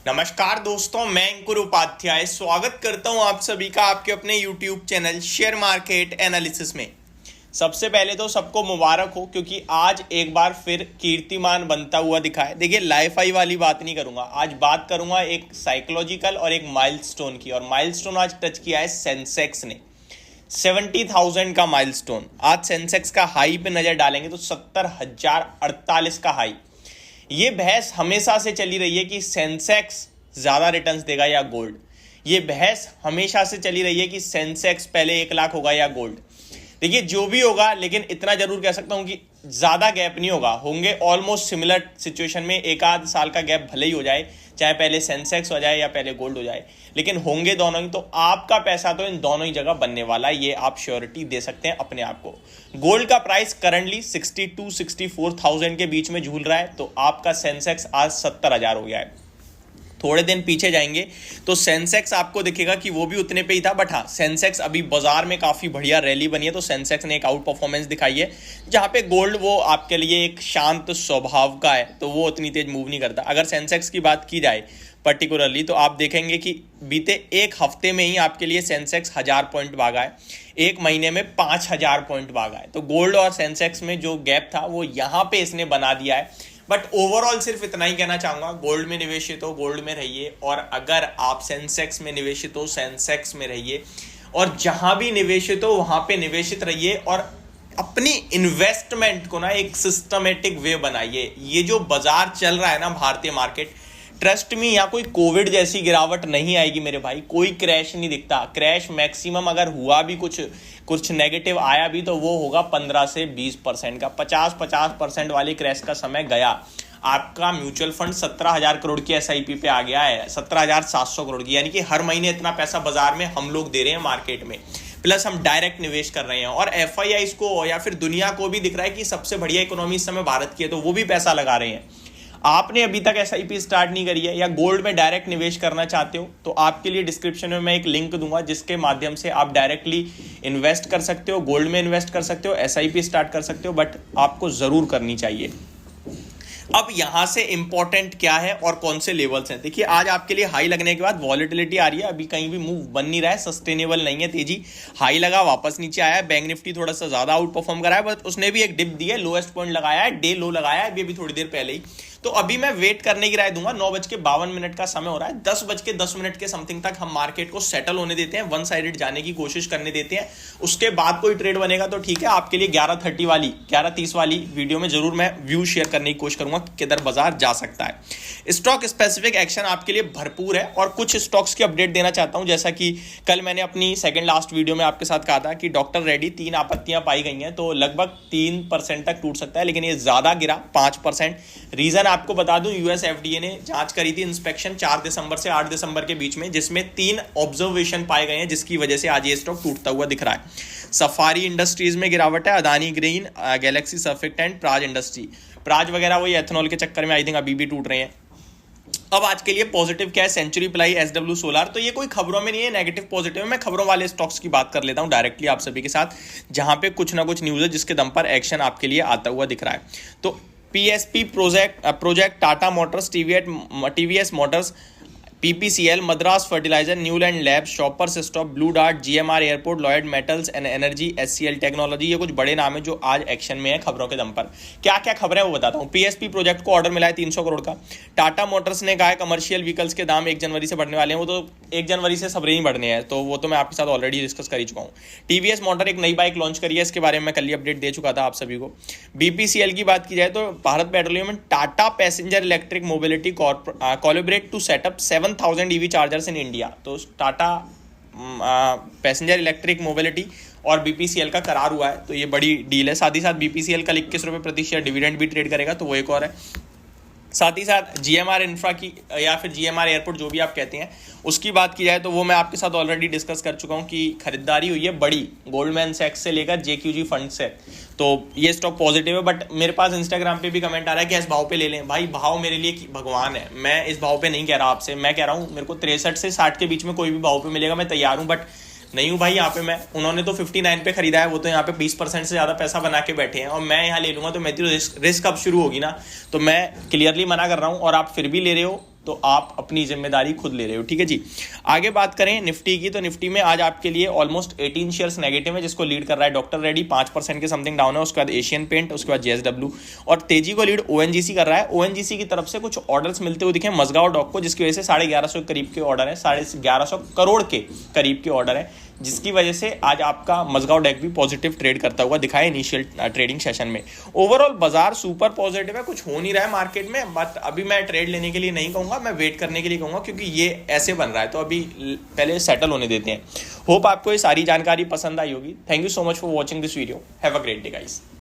नमस्कार दोस्तों, मैं अंकुर उपाध्याय स्वागत करता हूं आप सभी का आपके अपने YouTube channel share market analysis में। सबसे पहले तो सबको मुबारक हो, क्योंकि आज एक बार फिर कीर्तिमान बनता हुआ दिखा है। देखिए, लाइफाई वाली बात नहीं करूंगा, आज बात करूंगा एक साइकोलॉजिकल और एक माइलस्टोन की। और माइलस्टोन आज टच किया है सेंसेक्स ने 70,000 का माइलस्टोन। आज सेंसेक्स का हाई पे नजर डालेंगे तो 70,048 का हाई। ये बहस हमेशा से चली रही है कि सेंसेक्स ज्यादा रिटर्न्स देगा या गोल्ड। ये बहस हमेशा से चली रही है कि सेंसेक्स पहले 1 लाख होगा या गोल्ड। देखिए, जो भी होगा, लेकिन इतना जरूर कह सकता हूं कि ज्यादा गैप नहीं होगा। होंगे ऑलमोस्ट सिमिलर सिचुएशन में, एक आध साल का गैप भले ही हो जाए, चाहे पहले सेंसेक्स हो जाए या पहले गोल्ड हो जाए, लेकिन होंगे दोनों ही। तो आपका पैसा तो इन दोनों ही जगह बनने वाला है, ये आप श्योरिटी दे सकते हैं अपने आप को। गोल्ड का प्राइस करंटली 62-64,000 के बीच में झूल रहा है, तो आपका सेंसेक्स आज 70,000 हो गया है। थोड़े दिन पीछे जाएंगे तो सेंसेक्स आपको दिखेगा कि वो भी उतने पे ही था, बट हाँ, सेंसेक्स अभी बाजार में काफी बढ़िया रैली बनी है, तो सेंसेक्स ने एक आउट परफॉर्मेंस दिखाई है। जहां पे गोल्ड वो आपके लिए एक शांत स्वभाव का है, तो वो उतनी तेज मूव नहीं करता। अगर सेंसेक्स की बात की जाए पर्टिकुलरली, तो आप देखेंगे कि बीते एक हफ्ते में ही आपके लिए सेंसेक्स 1000 पॉइंट भागा है, एक महीने में 5000 पॉइंट भागा है। तो गोल्ड और सेंसेक्स में जो गैप था वो यहां पे इसने बना दिया है। बट ओवरऑल सिर्फ इतना ही कहना चाहूंगा, गोल्ड में निवेशित हो, गोल्ड में रहिए, और अगर आप सेंसेक्स में निवेशित हो, सेंसेक्स में रहिए, और जहां भी निवेशित हो वहां पे निवेशित रहिए, और अपनी इन्वेस्टमेंट को ना एक सिस्टमेटिक वे बनाइए। ये जो बाजार चल रहा है ना, भारतीय मार्केट, ट्रस्ट मी, यहाँ कोई कोविड जैसी गिरावट नहीं आएगी मेरे भाई। कोई क्रैश नहीं दिखता। क्रैश मैक्सिमम अगर हुआ भी, कुछ नेगेटिव आया भी, तो वो होगा 15 से 20% का। 50% वाली क्रैश का समय गया। आपका म्यूचुअल फंड 17,000 करोड़ की एसआईपी पे आ गया है, 17,700 करोड़ की, यानी कि हर महीने इतना पैसा बाजार में हम लोग दे रहे हैं मार्केट में, प्लस हम डायरेक्ट निवेश कर रहे हैं। और एफआईआई को या फिर दुनिया को भी दिख रहा है कि सबसे बढ़िया इकोनॉमी इस समय भारत की है, तो वो भी पैसा लगा रहे हैं। आपने अभी तक एसआईपी स्टार्ट नहीं करी है या गोल्ड में डायरेक्ट निवेश करना चाहते हो, तो आपके लिए डिस्क्रिप्शन में मैं एक लिंक दूंगा, जिसके माध्यम से आप डायरेक्टली इन्वेस्ट कर सकते हो, गोल्ड में इन्वेस्ट कर सकते हो, एसआईपी स्टार्ट कर सकते हो, बट आपको जरूर करनी चाहिए। अब यहां से इंपॉर्टेंट क्या है और कौन से लेवल्स हैं। देखिए, आज आपके लिए हाई लगने के बाद वॉलेटिलिटी आ रही है, अभी कहीं भी मूव बन नहीं रहा है, सस्टेनेबल नहीं है तेजी। हाई लगा, वापस नीचे आया है। बैंक निफ्टी थोड़ा सा ज्यादा आउट परफॉर्म करा है, बट उसने भी एक डिप दी है, लोएस्ट पॉइंट लगाया है, डे लो लगाया है अभी थोड़ी देर पहले ही। तो अभी मैं वेट करने की राय दूंगा। 9:52 का समय हो रहा है, 10:10 के समथिंग तक हम मार्केट को सेटल होने देते हैं, वन साइडेड जाने की कोशिश करने देते हैं। उसके बाद कोई ट्रेड बनेगा तो ठीक है, आपके लिए 11:30 वाली वीडियो में जरूर मैं व्यू शेयर करने की कोशिश करूंगा किधर बाजार जा सकता है। स्टॉक स्पेसिफिक एक्शन आपके लिए भरपूर है, और कुछ स्टॉक्स की अपडेट देना चाहता हूं। जैसा कि कल मैंने अपनी सेकंड लास्ट वीडियो में आपके साथ कहा था कि डॉक्टर रेड्डी 3 आपत्तियां पाई गई हैं, तो लगभग 3% तक टूट सकता है, लेकिन ये ज्यादा गिरा 5%। रीजन आपको बता दूं, यूएस एफडीए ने जांच करी थी, इंस्पेक्शन 4 दिसंबर से 8 दिसंबर के बीच में, जिसमें 3 ऑब्जर्वेशन पाए गए हैं, जिसकी वजह से आज ये स्टॉक टूटता हुआ दिख रहा है। सफारी इंडस्ट्रीज में गिरावट है, Adani green, Galaxy surfactant, Praj industry, Praj वगैरह वही एथेनॉल के चक्कर में आई थिंक अभी भी टूट रहे हैं। अब आज के लिए पॉजिटिव क्या है, सेंचुरी प्लाई, एसडब्ल्यू सोलार। तो ये कोई खबरों में नहीं है, नेगेटिव पॉजिटिव है। मैं खबरों वाले स्टॉक्स की बात कर लेता हूं डायरेक्टली आप सभी के साथ, जहां पे कुछ ना कुछ न्यूज है जिसके दम पर एक्शन आपके लिए आता हुआ दिख रहा है। तो PSP project, Tata Motors, TVS Motors, PPCL, Madras fertilizer, Neuland lab, Shoppers Stop, Blue Dart, GMR airport, Lloyd Metals and energy, HCL technology, ये कुछ बड़े नाम है जो आज एक्शन में है खबरों के दम पर। क्या क्या खबरें वो बताता हूँ। पीएसपी प्रोजेक्ट को ऑर्डर मिला है 300 करोड़ का। टाटा मोटर्स ने कहा है कमर्शियल व्हीकल्स के दाम 1 जनवरी से बढ़ने वाले हैं। वो तो 1 जनवरी से सबरे ही बढ़ने हैं, तो वो तो मैं आपके साथ ऑलरेडी डिस्कस कर ही चुका हूँ। टीवीएस मोटर एक नई बाइक लॉन्च करी है, इसके बारे में मैं कल ही अपडेट दे चुका था आप सभी को। बीपीसीएल की बात की जाए तो Bharat petroleum and Tata passenger electric mobility collaborate to set up 7,000 EV chargers in India. तो टाटा पैसेंजर इलेक्ट्रिक मोबिलिटी और बीपीसीएल का करार हुआ है, तो ये बड़ी डील है। साथ ही साथ बीपीसीएल कल 21 रुपये प्रति शेयर डिविडेंड भी ट्रेड करेगा, तो वो एक और है। साथ ही साथ जीएमआर इंफ्रा की या फिर जीएमआर एयरपोर्ट, जो भी आप कहते हैं, उसकी बात की जाए तो वो मैं आपके साथ ऑलरेडी डिस्कस कर चुका हूं कि खरीदारी हुई है बड़ी, गोल्डमैन सैक्स से लेकर जेक्यूजी फंड से। तो ये स्टॉक पॉजिटिव है, बट मेरे पास इंस्टाग्राम पे भी कमेंट आ रहा है कि इस भाव पे ले लें। भाई, भाव मेरे लिए भगवान है, मैं इस भाव पे नहीं कह रहा आपसे। मैं कह रहा हूँ मेरे को 63 से 60 के बीच में कोई भी भाव पे मिलेगा, मैं तैयार हूँ, बट नहीं हूँ भाई यहाँ पे मैं। उन्होंने तो 59 पे खरीदा है, वो तो यहाँ पे 20% से ज्यादा पैसा बना के बैठे हैं, और मैं यहाँ ले लूंगा तो मेरी रिस्क अब शुरू होगी ना। तो मैं क्लियरली मना कर रहा हूँ, और आप फिर भी ले रहे हो तो आप अपनी जिम्मेदारी खुद ले रहे हो। ठीक है जी। आगे बात करें निफ्टी की, तो निफ्टी में आज आपके लिए ऑलमोस्ट 18 शेयर्स नेगेटिव है, जिसको लीड कर रहा है डॉक्टर रेड्डी, 5% के समथिंग डाउन है। उसके बाद एशियन पेंट, उसके बाद जेएसडब्ल्यू, और तेजी को लीड ओएनजीसी कर रहा है। ओएनजीसी की तरफ से कुछ ऑर्डर्स मिलते हुए दिखे मजगांव डॉक को, जिसकी वजह से 1150 के करीब के ऑर्डर है, 1150 करोड़ के करीब के ऑर्डर है, जिसकी वजह से आज आपका मजगांव डेक भी पॉजिटिव ट्रेड करता हुआ दिखा है इनिशियल ट्रेडिंग सेशन में। ओवरऑल बाजार सुपर पॉजिटिव है, कुछ हो नहीं रहा है मार्केट में, बट अभी मैं ट्रेड लेने के लिए नहीं कहूंगा, मैं वेट करने के लिए कहूंगा, क्योंकि ये ऐसे बन रहा है तो अभी पहले सेटल होने देते हैं। होप आपको ये सारी जानकारी पसंद आई होगी। Thank you so much for watching this video. Have a great day guys.